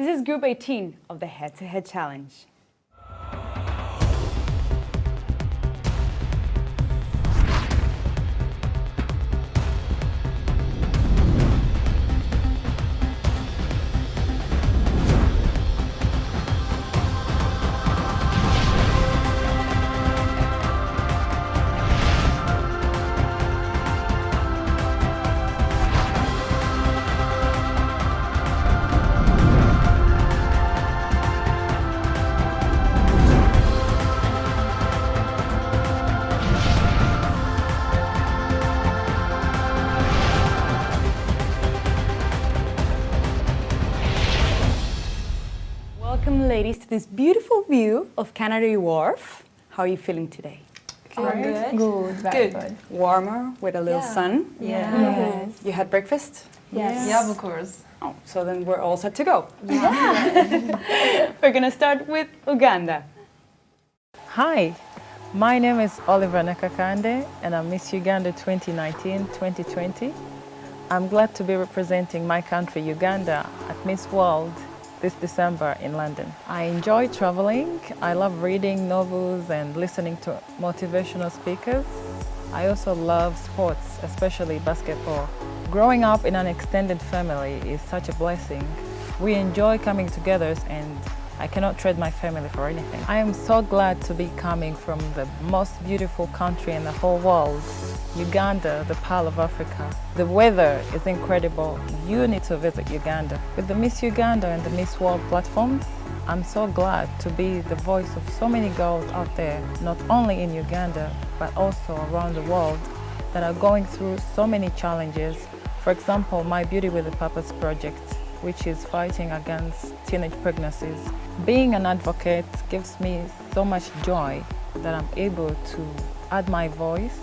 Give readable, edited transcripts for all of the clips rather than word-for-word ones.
This is Group 18 of the Head-to-Head Challenge. Welcome, ladies, to this beautiful view of Canary Wharf. How are you feeling today? Good. Good, very good. Warmer with a little sun. Yes. You had breakfast? Yes. Yeah, of course. Oh, so then we're all set to go. We're gonna start with Uganda. Hi, my name is Oliver Nakakande and I'm Miss Uganda 2019-2020. I'm glad to be representing my country, Uganda, at Miss World this December in London. I enjoy traveling. I love reading novels and listening to motivational speakers. I also love sports, especially basketball. Growing up in an extended family is such a blessing. We enjoy coming together and I cannot trade my family for anything. I am so glad to be coming from the most beautiful country in the whole world, Uganda, the Pearl of Africa. The weather is incredible. You need to visit Uganda. With the Miss Uganda and the Miss World platforms, I'm so glad to be the voice of so many girls out there, not only in Uganda, but also around the world, that are going through so many challenges. For example, my Beauty with a Purpose project, which is fighting against teenage pregnancies. Being an advocate gives me so much joy that I'm able to add my voice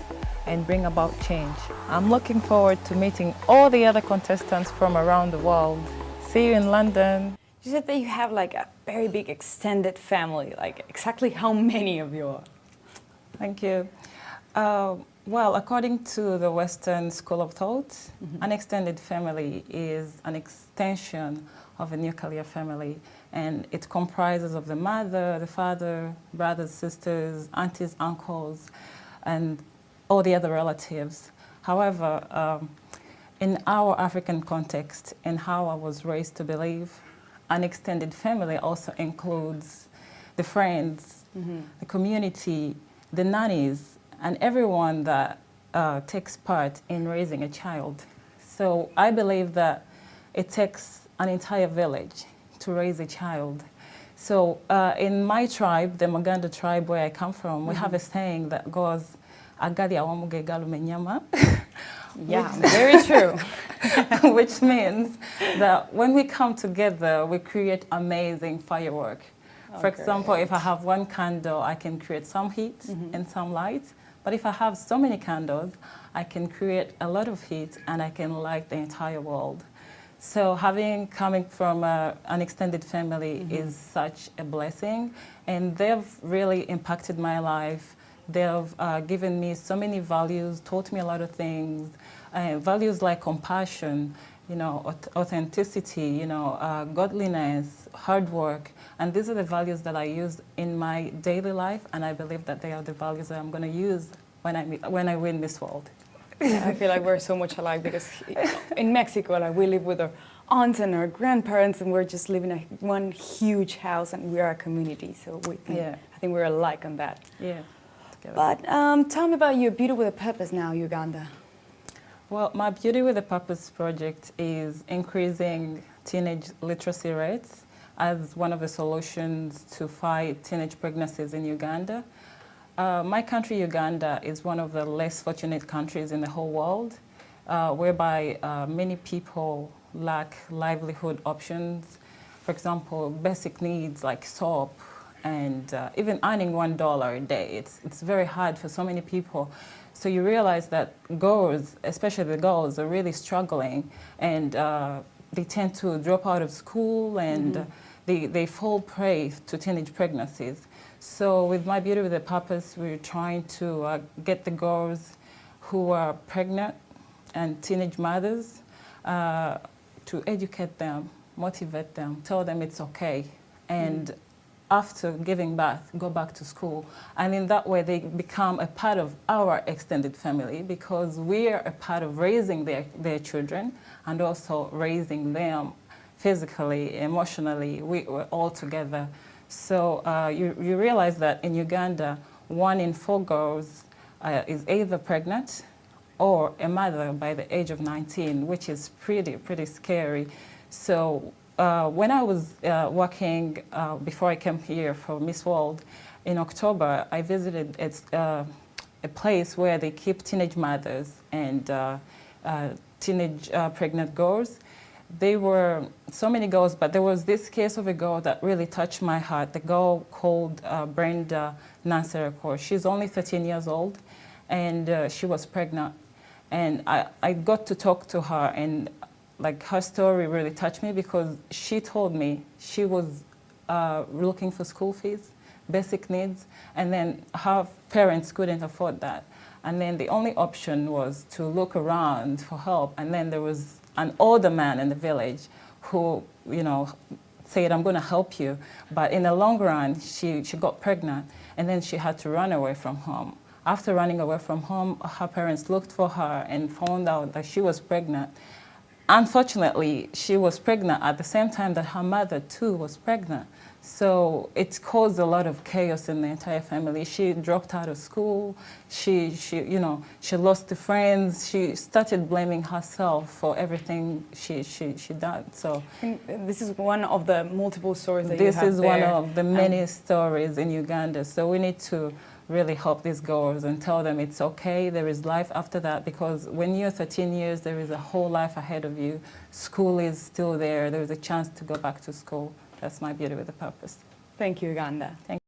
and bring about change. I'm looking forward to meeting all the other contestants from around the world. See you in London. You said that you have like a very big extended family. Like exactly how many of you are? Thank you. Well, according to the Western School of Thought, an extended family is an extension of a nuclear family, and it comprises of the mother, the father, brothers, sisters, aunties, uncles, and all the other relatives. However, in our African context and how I was raised to believe, an extended family also includes the friends, the community, the nannies, and everyone that takes part in raising a child. So I believe that it takes an entire village to raise a child. So in my tribe, the Maganda tribe where I come from, we have a saying that goes, "Agadi awamuge galume nyama." Yeah, very true. Which means that when we come together, we create amazing firework. For example, if I have one candle, I can create some heat and some light. But if I have so many candles, I can create a lot of heat and I can light the entire world. So coming from an extended family is such a blessing, and they've really impacted my life. They've given me so many values, taught me a lot of things, values like compassion, authenticity, godliness, hard work. And these are the values that I use in my daily life, and I believe that they are the values that I'm going to use when I win Miss World. I feel like we're so much alike because in Mexico, like, we live with our aunts and our grandparents, and we're just living in one huge house, and we are a community. So I think we're alike on that. Yeah. But tell me about your Beauty with a Purpose now, Uganda. Well, my Beauty with a Purpose project is increasing teenage literacy rates as one of the solutions to fight teenage pregnancies in Uganda. My country, Uganda, is one of the less fortunate countries in the whole world, whereby many people lack livelihood options. For example, basic needs like soap and even earning $1 a day. It's very hard for so many people. So you realize that girls, especially the girls, are really struggling, and they tend to drop out of school, and they fall prey to teenage pregnancies. So with My Beauty with a Purpose, we're trying to get the girls who are pregnant and teenage mothers to educate them motivate them, tell them it's okay, and after giving birth, go back to school. And in that way, they become a part of our extended family because we are a part of raising their children and also raising them physically, emotionally. We're all together. So you realize that in Uganda, 1 in 4 girls is either pregnant or a mother by the age of 19, which is pretty scary. So when I was working, before I came here for Miss World, in October, I visited a place where they keep teenage mothers and teenage pregnant girls. There were so many girls, but there was this case of a girl that really touched my heart, the girl called Brenda Nansereko. She's only 13 years old, and she was pregnant. And I got to talk to her, and like her story really touched me because she told me she was looking for school fees, basic needs, and then her parents couldn't afford that. And then the only option was to look around for help. And then there was an older man in the village who, you know, said, I'm going to help you. But in the long run, she got pregnant, and then she had to run away from home. After running away from home, her parents looked for her and found out that she was pregnant. Unfortunately, she was pregnant at the same time that her mother too was pregnant. So it caused a lot of chaos in the entire family. She dropped out of school. She lost the friends. She started blaming herself for everything she done. So this is one of the multiple stories that you have there. This is one of the many stories in Uganda. So we need to really help these girls and tell them it's okay, there is life after that, because when you're 13 years, there is a whole life ahead of you. School is still there. There is a chance to go back to school. That's my beauty with the purpose. Thank you, Uganda. Thank you.